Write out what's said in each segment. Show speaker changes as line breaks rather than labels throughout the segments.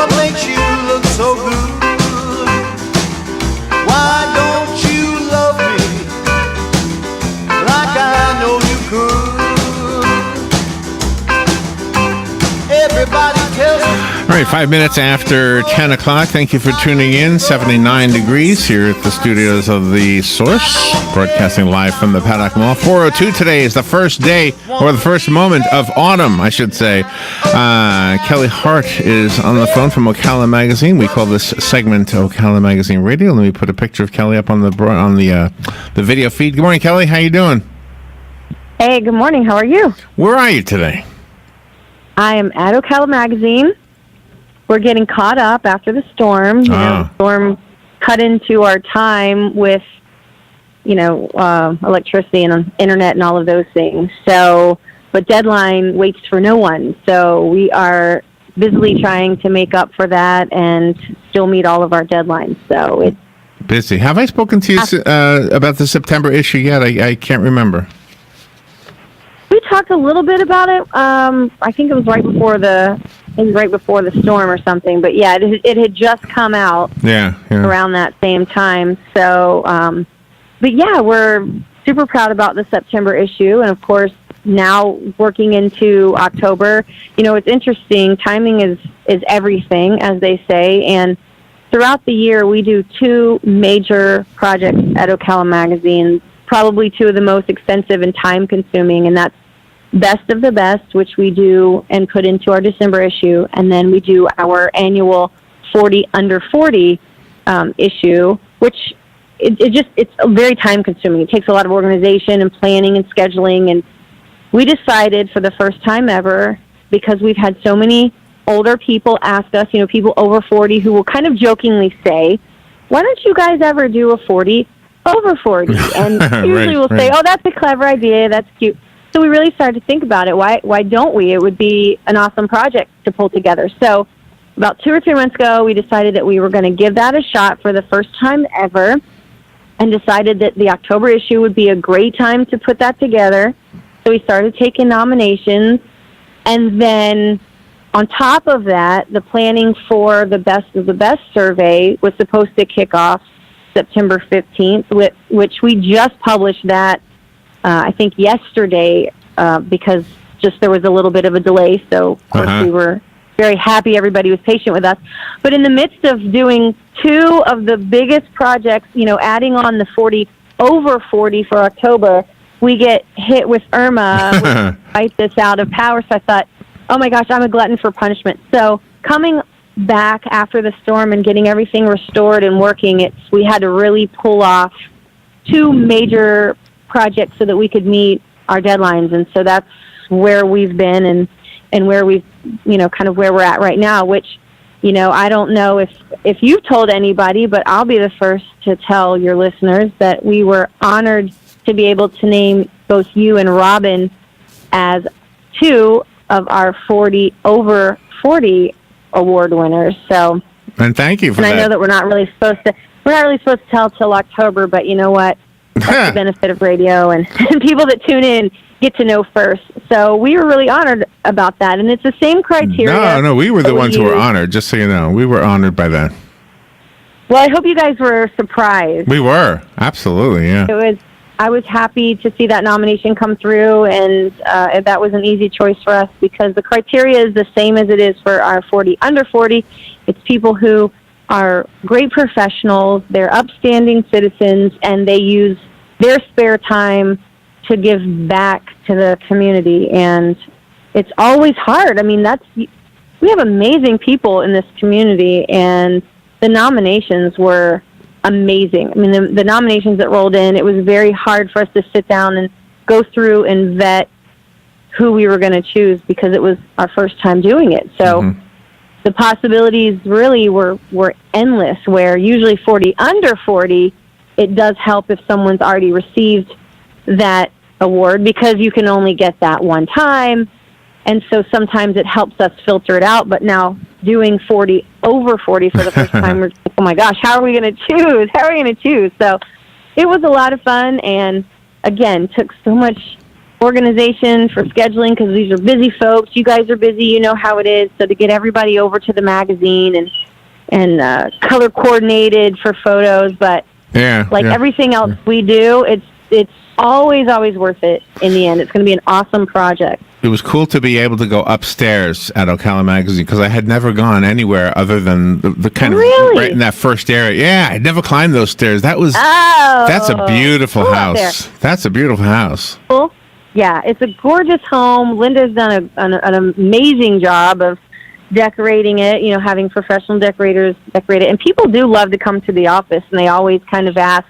What makes you look so good? Why don't you love me like I know you could? Everybody tells me.
All right, 5 minutes after 10 o'clock. Thank you for tuning in. 79 degrees here at the studios of The Source, broadcasting live from the Paddock Mall. 4:02 today is the first day, or the first moment of autumn, I should say. Kelli Hart is on the phone from Ocala Magazine. We call this segment Ocala Magazine Radio. Let me put a picture of Kelli up on the video feed. Good morning, Kelli. How you doing?
Hey, good morning. How are you?
Where are you today?
I am at Ocala Magazine. We're getting caught up after the storm. The storm cut into our time with, electricity and internet and all of those things. So, but deadline waits for no one. So we are busily trying to make up for that and still meet all of our deadlines. So it's
busy. Have I spoken to you about the September issue yet? I can't remember.
We talked a little bit about it. I think it was right before the storm or something. But yeah, it had just come out around that same time. So, but yeah, we're super proud about the September issue. And of course, now working into October, it's interesting. Timing is everything, as they say. And throughout the year, we do 2 major projects at Ocala Magazine, probably 2 of the most extensive and time-consuming, and that's Best of the Best, which we do and put into our December issue, and then we do our annual 40 Under 40 issue, which it's very time-consuming. It takes a lot of organization and planning and scheduling, and we decided for the first time ever, because we've had so many older people ask us, people over 40 who will kind of jokingly say, why don't you guys ever do a 40 over 40? And usually we'll say, oh, that's a clever idea, that's cute. So we really started to think about it. Why don't we? It would be an awesome project to pull together. So about 2 or 3 months ago, we decided that we were going to give that a shot for the first time ever, and decided that the October issue would be a great time to put that together. So we started taking nominations, and then on top of that, the planning for the Best of the Best survey was supposed to kick off September 15th, which we just published that, I think yesterday, because just there was a little bit of a delay. So, of course, we were very happy everybody was patient with us. But in the midst of doing 2 of the biggest projects, adding on the 40 over 40 for October, we get hit with Irma, which wiped us out of power. So I thought, oh my gosh, I'm a glutton for punishment. So coming back after the storm and getting everything restored and working, we had to really pull off 2 major projects so that we could meet our deadlines. And so that's where we've been and where we've, kind of where we're at right now, which, I don't know if you've told anybody, but I'll be the first to tell your listeners that we were honored to be able to name both you and Robin as 2 of our 40 over 40 award winners. So,
and thank you for that.
And I know that we're not really supposed to tell till October, but you know what? That's the benefit of radio, and people that tune in get to know first. So we were really honored about that, and it's the same criteria.
No, we were the ones who were honored, just so you know. We were honored by that.
Well, I hope you guys were surprised.
We were, absolutely, yeah.
I was happy to see that nomination come through, and that was an easy choice for us because the criteria is the same as it is for our 40 under 40. It's people who are great professionals, they're upstanding citizens, and they use their spare time to give back to the community. And it's always hard. I mean, we have amazing people in this community, and the nominations were amazing. I mean, the nominations that rolled in, it was very hard for us to sit down and go through and vet who we were going to choose because it was our first time doing it. So the possibilities really were endless, where usually 40 under 40, it does help if someone's already received that award because you can only get that one time. And so sometimes it helps us filter it out. But now doing 40 over 40 for the first time, we're like, oh my gosh, how are we going to choose? How are we going to choose? So it was a lot of fun, and again, took so much organization for scheduling, because these are busy folks. You guys are busy. You know how it is. So to get everybody over to the magazine and color coordinated for photos, but everything else we do, it's always worth it in the end. It's going to be an awesome project.
It was cool to be able to go upstairs at Ocala Magazine, because I had never gone anywhere other than the kind of right in that first area. Yeah, I'd never climbed those stairs. That's a beautiful house. That's a beautiful house.
Cool. Yeah, it's a gorgeous home. Linda's done an amazing job of decorating it, having professional decorators decorate it. And people do love to come to the office, and they always kind of ask,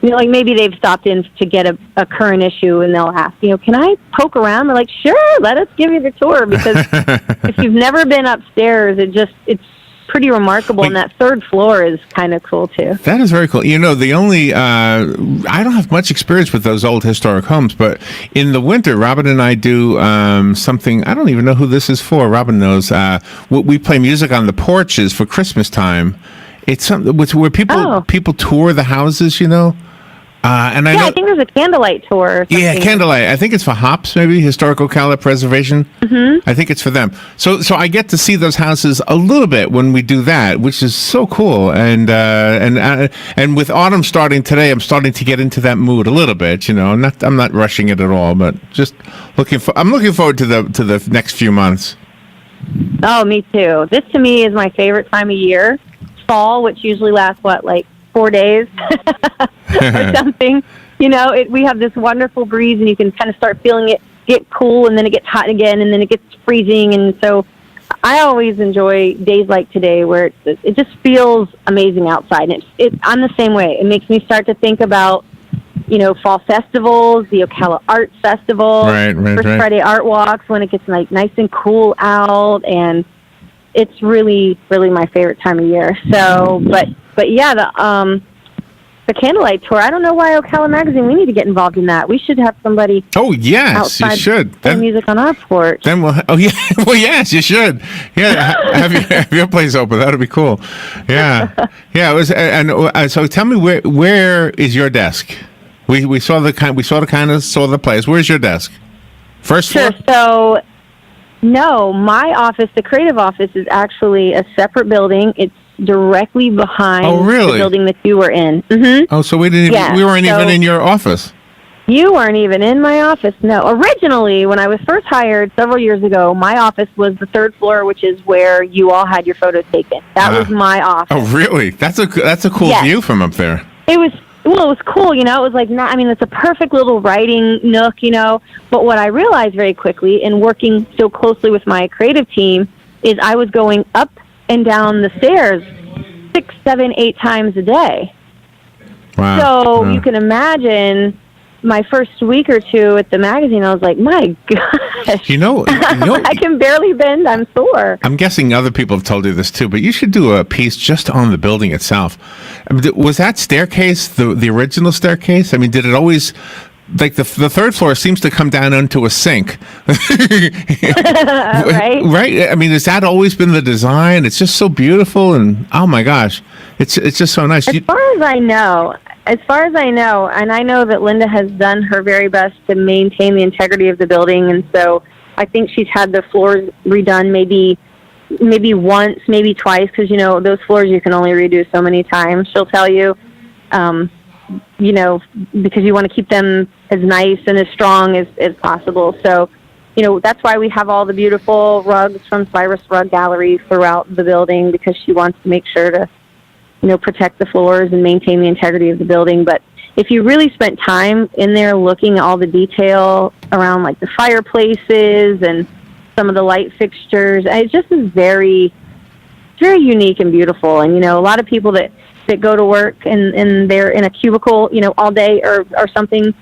like maybe they've stopped in to get a current issue, and they'll ask, can I poke around? They're like, sure, let us give you the tour, because if you've never been upstairs, it's pretty remarkable, and that third floor is kind of cool too.
That is very cool. The only I don't have much experience with those old historic homes, but in the winter, Robin and I do something. I don't even know who this is for. Robin knows. We play music on the porches for Christmas time. It's something where people tour the houses, And I
think there's a Candlelight tour.
Yeah, Candlelight. I think it's for HOPS, maybe Historical Ocala Preservation. Mm-hmm. I think it's for them. So I get to see those houses a little bit when we do that, which is so cool. And with autumn starting today, I'm starting to get into that mood a little bit. I'm not rushing it at all, but just I'm looking forward to the next few months.
Oh, me too. This to me is my favorite time of year. Fall, which usually lasts 4 days or something. We have this wonderful breeze, and you can kind of start feeling it get cool, and then it gets hot again, and then it gets freezing. And so I always enjoy days like today, where it just feels amazing outside. And I'm the same way. It makes me start to think about fall festivals, the Ocala Art Festival, First Friday Art Walks, when it gets nice and cool out, and it's really, really my favorite time of year. So, but yeah, the Candlelight tour. I don't know why Ocala Magazine. We need to get involved in that. We should have somebody.
Oh yes, you should.
Play music on our porch.
Then well, yes, you should. Yeah, have your place open. That'd be cool. Yeah, yeah. It was, so tell me where is your desk? We saw the place. Where's your desk? First floor.
Sure. So. No, my office, the creative office, is actually a separate building. It's directly behind the building that you were in. Mm-hmm.
Oh, so we weren't even in your office.
You weren't even in my office, no. Originally, when I was first hired several years ago, my office was the third floor, which is where you all had your photos taken. That was my office.
Oh, really? That's a cool view from up there.
It was cool, It was it's a perfect little writing nook, But what I realized very quickly in working so closely with my creative team is I was going up and down the stairs 6, 7, 8 times a day.
Wow.
So you can imagine my first week or two at the magazine, I was like, my gosh. I can barely bend. I'm sore.
I'm guessing other people have told you this too, but you should do a piece just on the building itself. Was that staircase the original staircase? I mean, did it always... Like the third floor seems to come down into a sink.
Right?
Right? I mean, has that always been the design? It's just so beautiful, and oh my gosh, it's just so nice.
As far as I know, and I know that Linda has done her very best to maintain the integrity of the building, and so I think she's had the floors redone maybe once, maybe twice, because those floors you can only redo so many times. She'll tell you. Because you want to keep them as nice and as strong as possible. So, that's why we have all the beautiful rugs from Cyrus Rug Gallery throughout the building, because she wants to make sure to, protect the floors and maintain the integrity of the building. But if you really spent time in there looking at all the detail around the fireplaces and some of the light fixtures, it just is very, very unique and beautiful. And, a lot of people that go to work and they're in a cubicle, all day or something,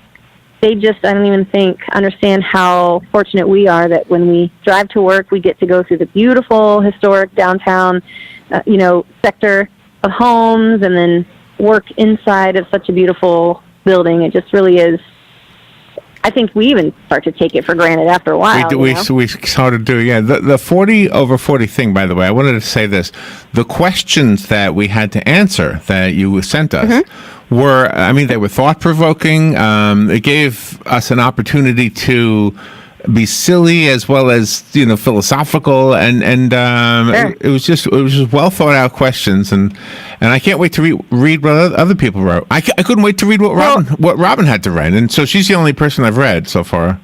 they just, I don't even understand how fortunate we are that when we drive to work, we get to go through the beautiful historic downtown, sector of homes, and then work inside of such a beautiful building. It just really is. I think we even start to take it for granted after a while.
We sort of do, yeah. The 40 over 40 thing, by the way, I wanted to say this. The questions that we had to answer that you sent us they were thought-provoking. It gave us an opportunity to be silly as well as philosophical, and
Sure.
it was just well thought out questions, and I can't wait to read what other people wrote. I couldn't wait to read what Robin had to write, and so she's the only person I've read so far.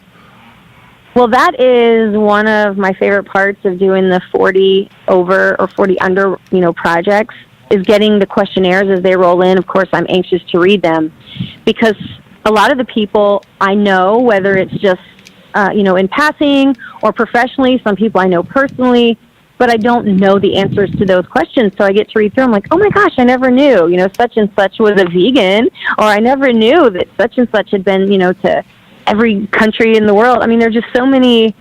Well, that is one of my favorite parts of doing the 40 over or 40 under projects, is getting the questionnaires as they roll in. Of course, I'm anxious to read them because a lot of the people I know, whether it's just in passing or professionally, some people I know personally, but I don't know the answers to those questions. So I get to read through. I'm like, oh my gosh, I never knew, such and such was a vegan, or I never knew that such and such had been, to every country in the world. I mean, there's just so many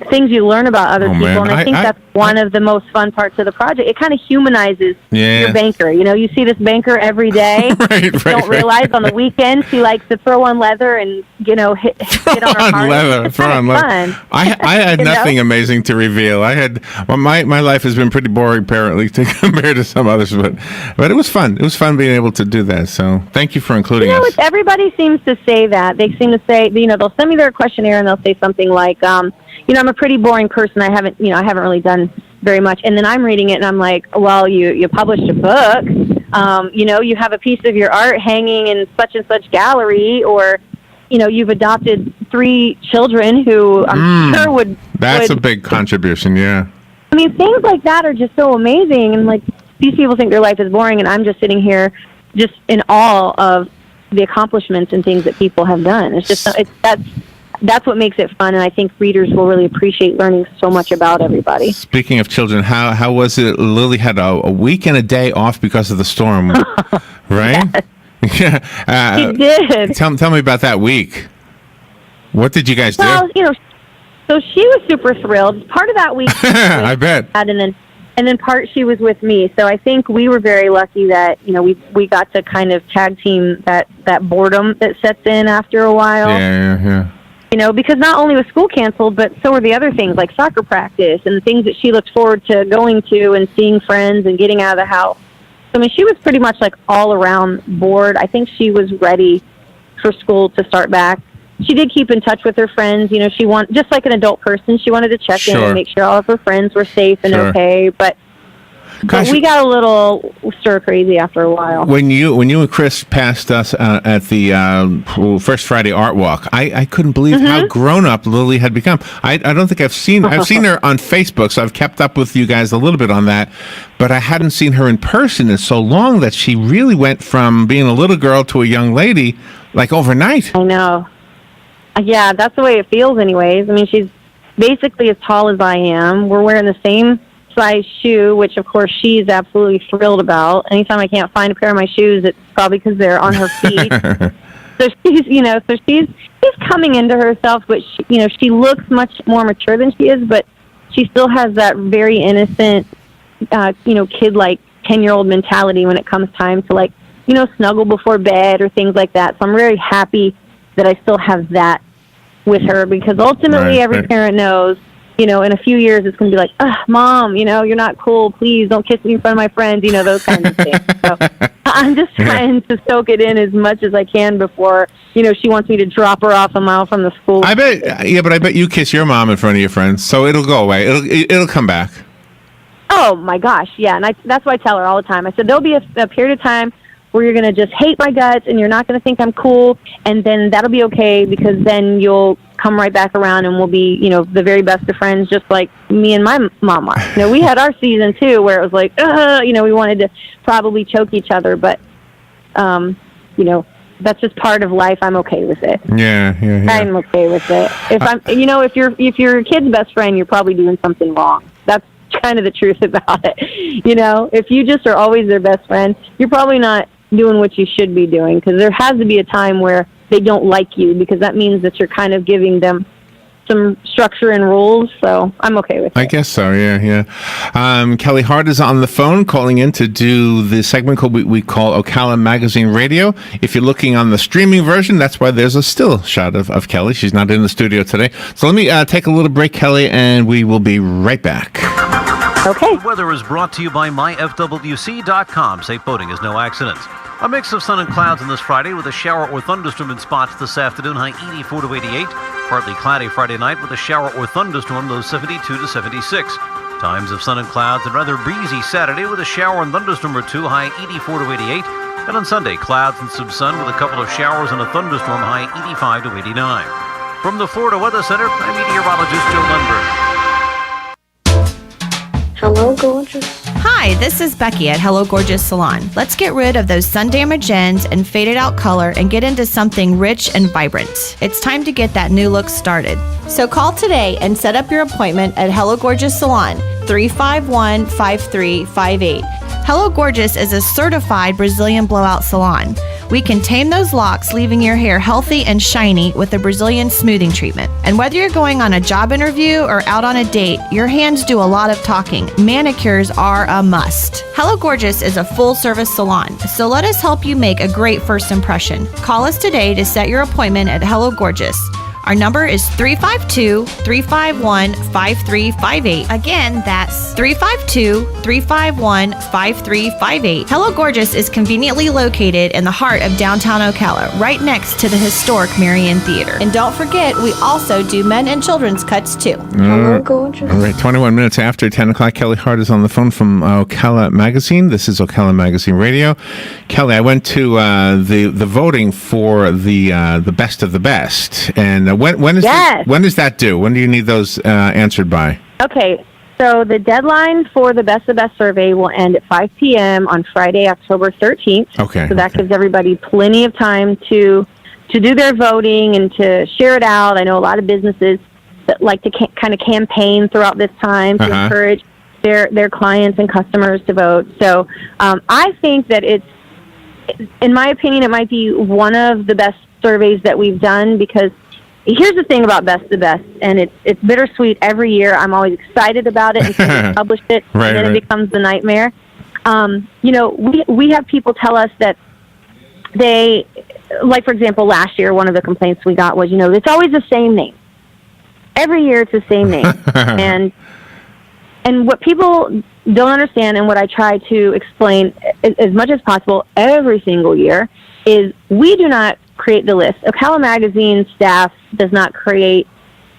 things you learn about other people,
man.
and I think that's one of the most fun parts of the project. It kind of humanizes your banker. You see this banker every day. Don't realize on the weekend she likes to throw on leather and hit on her heart.
Leather. Throw on leather. I had nothing amazing to reveal. My life has been pretty boring apparently compared to some others, but it was fun. It was fun being able to do that. So thank you for including us.
Everybody seems to say that. They seem to say, they'll send me their questionnaire and they'll say something like, I'm a pretty boring person. I haven't really done very much. And then I'm reading it and I'm like, well, you published a book. You have a piece of your art hanging in such and such gallery, or, you've adopted 3 children who I'm sure would. That's
a big contribution. Yeah.
I mean, things like that are just so amazing. And like, these people think their life is boring, and I'm just sitting here just in awe of the accomplishments and things that people have done. It's just, that's what makes it fun, and I think readers will really appreciate learning so much about everybody.
Speaking of children, how was it? Lily had a week and a day off because of the storm, right? Yeah.
She did.
Tell me about that week. What did you guys do?
Well, so she was super thrilled. Part of that week,
I bet.
And then part she was with me. So I think we were very lucky that we got to kind of tag team that boredom that sets in after a while.
Yeah.
Because not only was school canceled, but so were the other things like soccer practice and the things that she looked forward to going to and seeing friends and getting out of the house. So, I mean, she was pretty much like all around bored. I think she was ready for school to start back. She did keep in touch with her friends. She just like an adult person, she wanted to check in and make sure all of her friends were safe and okay. But we got a little stir crazy after a while.
When you and Chris passed us at the First Friday Art Walk, I couldn't believe how grown up Lily had become. I don't think I've seen her on Facebook, so I've kept up with you guys a little bit on that, but I hadn't seen her in person in so long that she really went from being a little girl to a young lady like overnight.
I know. Yeah, that's the way it feels anyways. I mean, she's basically as tall as I am. We're wearing the same size shoe, which of course she's absolutely thrilled about. Anytime I can't find a pair of my shoes, it's probably because they're on her feet. So she's coming into herself, but she looks much more mature than she is, but she still has that very innocent, kid-like 10-year-old mentality when it comes time to snuggle before bed or things like that. So I'm very happy that I still have that with her, because ultimately every parent knows, in a few years it's going to be like, Mom, you're not cool. Please don't kiss me in front of my friends, those kinds of things. So I'm just trying to soak it in as much as I can before, she wants me to drop her off a mile from the school.
I bet you kiss your mom in front of your friends, so it'll go away. It'll come back.
Oh, my gosh, yeah. And that's what I tell her all the time. I said, there'll be a period of time where you're going to just hate my guts and you're not going to think I'm cool, and then that'll be okay, because then you'll come right back around and we'll be, the very best of friends, just like me and my mom are. We had our season too where it was like, we wanted to probably choke each other, but, that's just part of life. I'm okay with it.
Yeah.
I'm okay with it. If you're a kid's best friend, you're probably doing something wrong. That's kind of the truth about it. If you just are always their best friend, you're probably not doing what you should be doing, because there has to be a time where they don't like you, because that means that you're kind of giving them some structure and rules. So I'm okay with it.
I guess so. Yeah. Kelli Hart is on the phone calling in to do the segment called we call Ocala Magazine Radio. If you're looking on the streaming version, that's why there's a still shot of Kelli. She's not in the studio today. So let me take a little break, Kelli, and we will be right back.
Okay.
The weather is brought to you by myfwc.com. Safe boating is no accident. A mix of sun and clouds on this Friday with a shower or thunderstorm in spots this afternoon, high 84 to 88. Partly cloudy Friday night with a shower or thunderstorm, low 72 to 76. Times of sun and clouds and rather breezy Saturday with a shower and thunderstorm or two, high 84 to 88. And on Sunday, clouds and some sun with a couple of showers and a thunderstorm, high 85 to 89. From the Florida Weather Center, I'm meteorologist Joe Lundberg.
Hello, gorgeous.
Hi, this is Becky at Hello Gorgeous Salon. Let's get rid of those sun-damaged ends and faded out color and get into something rich and vibrant. It's time to get that new look started. So call today and set up your appointment at Hello Gorgeous Salon, 351-5358. Hello Gorgeous is a certified Brazilian blowout salon. We can tame those locks, leaving your hair healthy and shiny with a Brazilian smoothing treatment. And whether you're going on a job interview or out on a date, your hands do a lot of talking. Manicures are a must. Hello Gorgeous is a full-service salon, so let us help you make a great first impression. Call us today to set your appointment at Hello Gorgeous. Our number is 352-351-5358. Again, that's 352-351-5358. Hello Gorgeous is conveniently located in the heart of downtown Ocala, right next to the historic Marion Theater. And don't forget, we also do men and children's cuts too.
Hello, gorgeous.
All right, 21 minutes after 10 o'clock, Kelli Hart is on the phone from Ocala Magazine. This is Ocala Magazine Radio. Kelli, I went to the voting for the best of the best, and when does that due? When do you need those answered by?
Okay, so the deadline for the Best of the Best survey will end at 5 p.m. on Friday, October 13th.
Okay.
So that gives everybody plenty of time to do their voting and to share it out. I know a lot of businesses that like to kind of campaign throughout this time to encourage their clients and customers to vote. So I think that it's, in my opinion, it might be one of the best surveys that we've done, because here's the thing about Best of the Best, and it's bittersweet every year. I'm always excited about it until we publish it, and then it becomes the nightmare. We have people tell us that they, like, for example, last year, one of the complaints we got was, it's always the same name. Every year it's the same name. And what people don't understand, and what I try to explain as much as possible every single year, is we do not create the list. Ocala Magazine staff does not create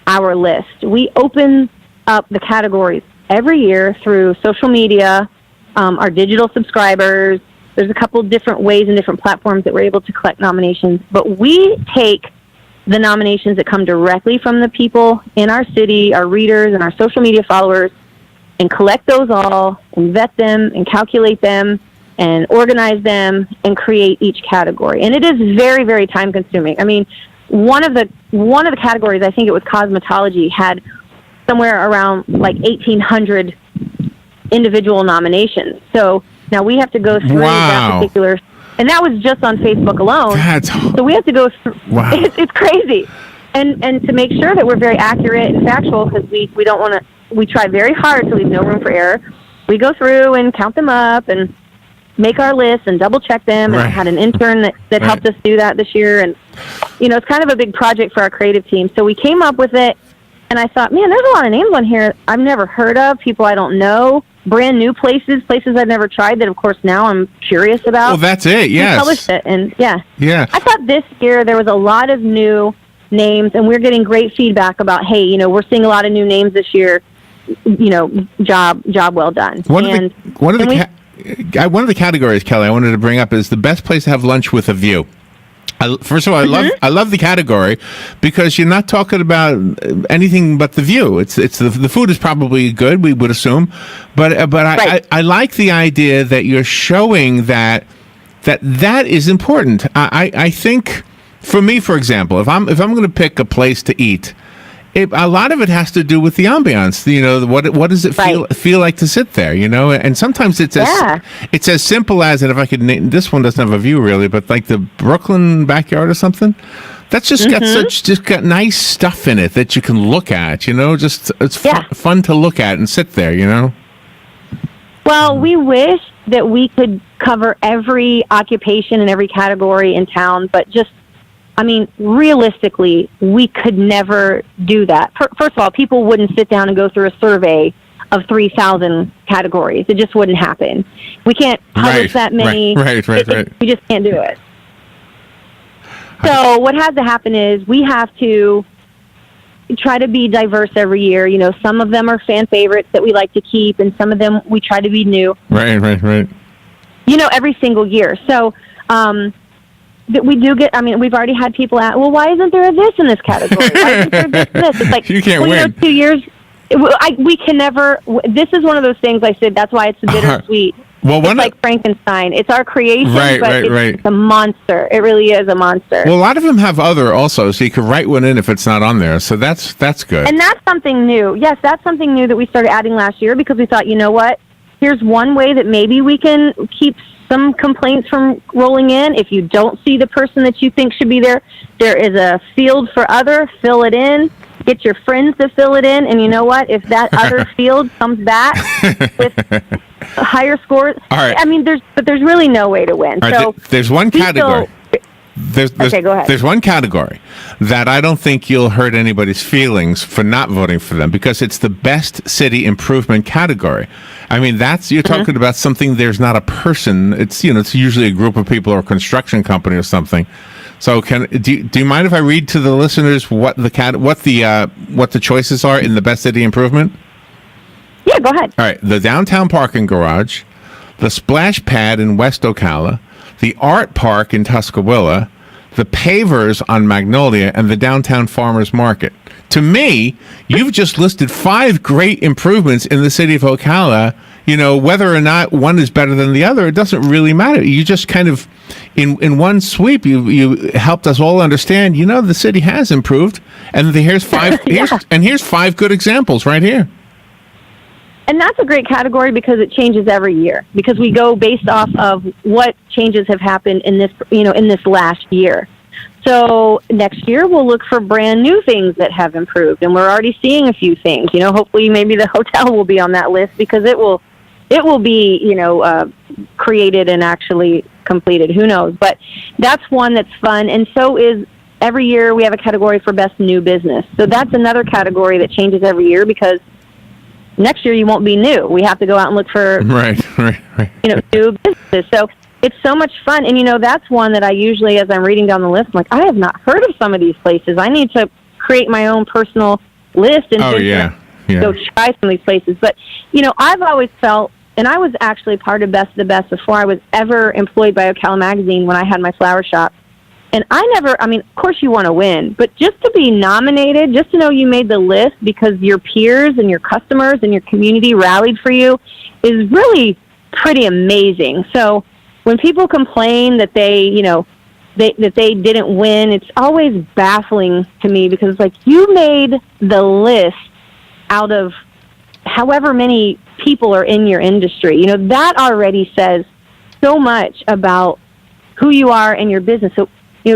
our list. We open up the categories every year through social media, our digital subscribers. There's a couple different ways and different platforms that we're able to collect nominations, but we take the nominations that come directly from the people in our city, our readers, and our social media followers, and collect those all and vet them and calculate them and organize them and create each category. And it is very, very time consuming. I mean, one of the categories, I think it was cosmetology, had somewhere around like 1,800 individual nominations. So now we have to go through that particular, and that was just on Facebook alone. So we have to go through. Wow. It's crazy, and to make sure that we're very accurate and factual, because we don't want to. We try very hard to leave no room for error. We go through and count them up and make our list and double check them. And I had an intern that helped us do that this year. And, it's kind of a big project for our creative team. So we came up with it, and I thought, man, there's a lot of names on here I've never heard of, people I don't know, brand new places I've never tried that, of course, now I'm curious about.
Well, that's it, yes.
We published it, and
yeah.
I thought this year there was a lot of new names, and we're getting great feedback about, hey, we're seeing a lot of new names this year. Job well done.
One of the categories, Kelli, I wanted to bring up is the best place to have lunch with a view. First of all, I love the category because you're not talking about anything but the view. It's the food is probably good, we would assume, but I like the idea that you're showing that is important. I think, for me, for example, if I'm going to pick a place to eat, a lot of it has to do with the ambiance. What does it feel like to sit there? And sometimes it's as simple as, and if I could name, this one doesn't have a view really, but like the Brooklyn backyard or something. That's just got nice stuff in it that you can look at. It's fun to look at and sit there.
Well, we wish that we could cover every occupation and every category in town, but realistically, we could never do that. First of all, people wouldn't sit down and go through a survey of 3,000 categories. It just wouldn't happen. We can't publish that many.
Right.
We just can't do it. So what has to happen is we have to try to be diverse every year. You know, some of them are fan favorites that we like to keep, and some of them we try to be new.
Right.
You know, every single year. So we do get, I mean, we've already had people ask, well, why isn't there a this in this category? Why isn't there this and this? It's like,
you can't win.
You know, 2 years, we can never, this is one of those things I said, that's why it's bittersweet.
Well,
it's like Frankenstein. It's our creation, but
right.
It's a monster. It really is a monster.
Well, a lot of them have other also, so you could write one in if it's not on there. So that's good.
And that's something new. Yes, that's something new that we started adding last year because we thought, you know what? Here's one way that maybe we can keep some complaints from rolling in. If you don't see the person that you think should be there, there is a field for other. Fill it in. Get your friends to fill it in. And you know what? If that other field comes back with higher scores,
all right.
I mean, there's really no way to win.
Right,
so
there's one category. Okay,
go ahead.
There's one category that I don't think you'll hurt anybody's feelings for not voting for them because it's the best city improvement category. I mean, you're talking about something. There's not a person. It's it's usually a group of people or a construction company or something. So do you mind if I read to the listeners what the choices are in the best city improvement?
Yeah, go ahead.
All right, the downtown parking garage, the splash pad in West Ocala, the art park in Tuscaloosa, the pavers on Magnolia, and the downtown farmers market. To me, you've just listed 5 great improvements in the city of Ocala. You know, whether or not one is better than the other, it doesn't really matter. You just kind of, in one sweep, you helped us all understand, the city has improved. And here's 5 here's 5 good examples right here.
And that's a great category because it changes every year. Because we go based off of what changes have happened in this last year. So next year we'll look for brand new things that have improved, and we're already seeing a few things. Hopefully maybe the hotel will be on that list because it will be created and actually completed. Who knows? But that's one that's fun, and so is every year we have a category for best new business. So that's another category that changes every year because next year you won't be new. We have to go out and look for new businesses. So it's so much fun. And, that's one that I usually, as I'm reading down the list, I'm like, I have not heard of some of these places. I need to create my own personal list and go try some of these places. But, I've always felt, and I was actually part of Best of the Best before I was ever employed by Ocala Magazine when I had my flower shop. And of course you want to win, but just to be nominated, just to know you made the list because your peers and your customers and your community rallied for you is really pretty amazing. So when people complain that they didn't win, it's always baffling to me because it's like you made the list out of however many people are in your industry. That already says so much about who you are and your business. So,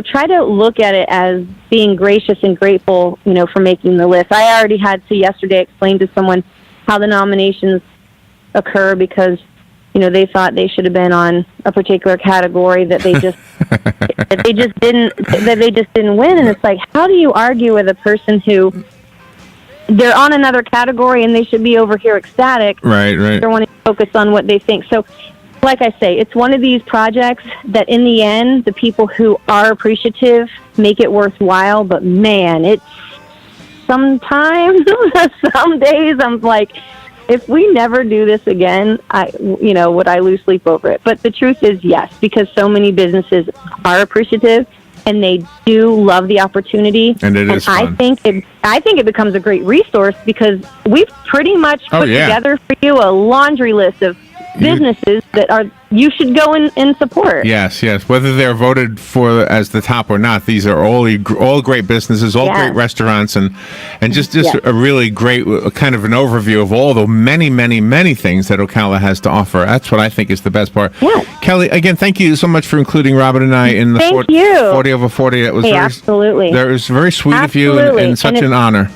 try to look at it as being gracious and grateful, for making the list. I already had to yesterday explain to someone how the nominations occur because, they thought they should have been on a particular category that they just didn't win. And it's like, how do you argue with a person who they're on another category and they should be over here ecstatic?
Right.
They're wanting to focus on what they think. So, like I say, it's one of these projects that in the end, the people who are appreciative make it worthwhile. But man, it's sometimes, some days I'm like, if we never do this again, would I lose sleep over it? But the truth is yes, because so many businesses are appreciative and they do love the opportunity.
And it is fun.
I think it becomes a great resource because we've pretty much put together for you a laundry list of businesses that you should go and support.
Yes. Whether they're voted for as the top or not, these are all great businesses, all great restaurants, and just a really great kind of an overview of all the many, many, many things that Ocala has to offer. That's what I think is the best part.
Yes.
Kelly, again, thank you so much for including Robin and I in the 40 over 40. It was
absolutely.
That was very sweet of you and such an honor.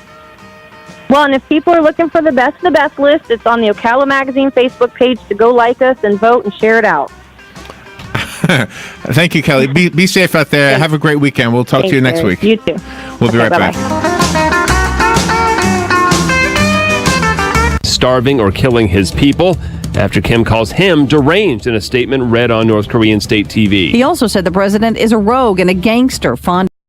Well, and if people are looking for the best list, it's on the Ocala Magazine Facebook page to go like us and vote and share it out.
Thank you, Kelly. Be safe out there. Have a great weekend. We'll talk to you next week.
You too.
We'll be right back.
starving or killing his people after Kim calls him deranged in a statement read on North Korean state TV.
He also said the president is a rogue and a gangster, fond